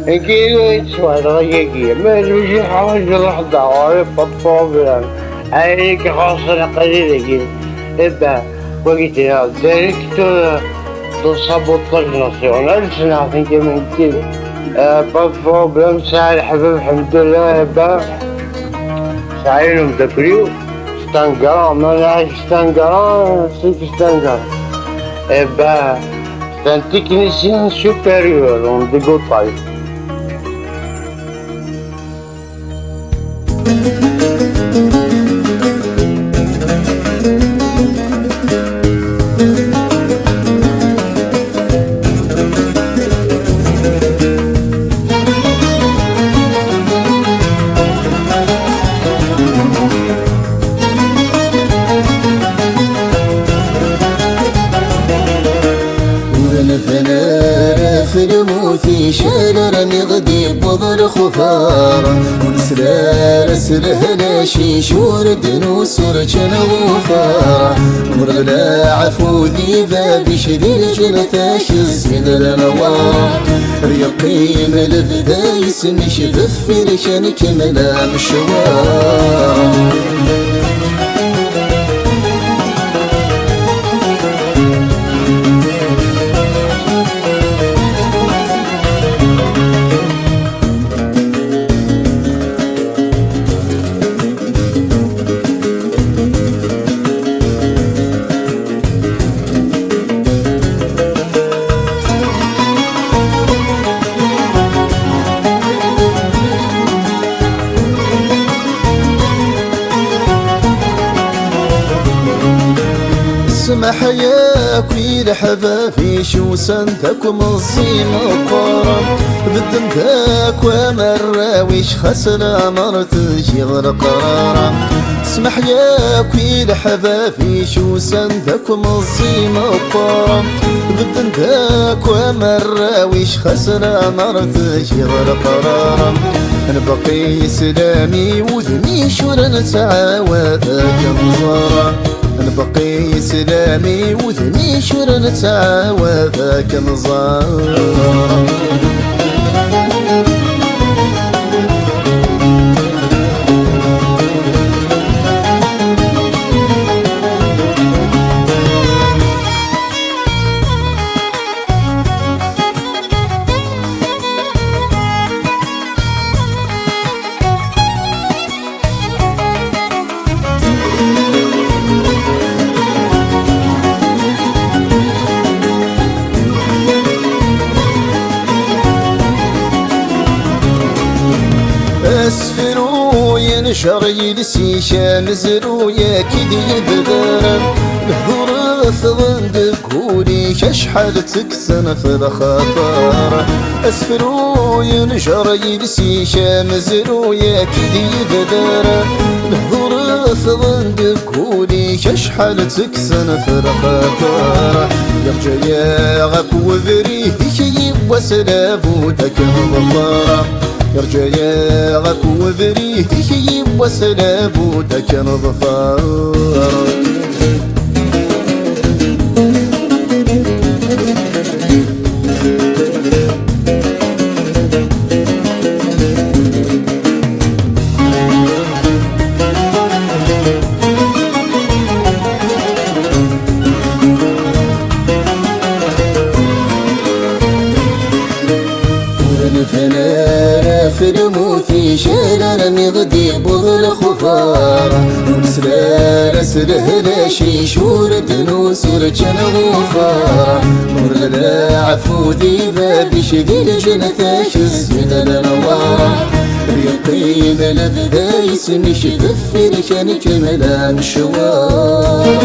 Aqui aqui, mas hoje حاول الواحد عارف بطل أي كخاصة قليلة aqui. إبدا وقت دايركتور do sabotage nacional, نعرفين كمان كده. Pas de problème, ساعة الحباب الحمد لله با ساعينهم تبريو ستانقران ما نعرف ستانقران سيك ستانقران. با c'est un technicien supérieur, on dit good type. في الموت شارر نغدي بضل خفارة ونسرار سلهنا شيش ورد نوسر جنا وفارة ورغلا عفو ذي باب شديد جنتاش الزين الانوار ريقيم البدايس نشفف في لشان كملا مشوار. اسمح يا كويل حبابي شو سنتكم الصيم القرم بدمتك ومراويش خسنا مرتجي غير قرارة. اسمح يا كويل حبابي شو سنتكم الصيم القرم بدمتك ومراويش خسنا مرتجي غير قرارة. نبقي سلامي وذني شور نتعاود كنزارة نبقي سلامي وذني شور نتعاود كنزارة. اسفرو ينشر يلسي شامزرو يا كدي بدرم بحضور ثغندك ولي شحال تكسن في الخطر. اسفرو ينشر يلسي شامزرو يا كدي بدرم بحضور ثغندك ولي شحال تكسن في الخطر. يرجع يا غاك وذريه شي وسلابو تكن يرجع يا غاك وذريه شي وسلابو تكن ظفار. في الموت شارر نغدي بضل خفارة ونسلال سلهلا شيش ورد نوسر جنا وفارة ورغلا عفو ذي باب شديد جنتاش الزين الانوار ريقيم البدايس نشفف لشان كملا مشوار.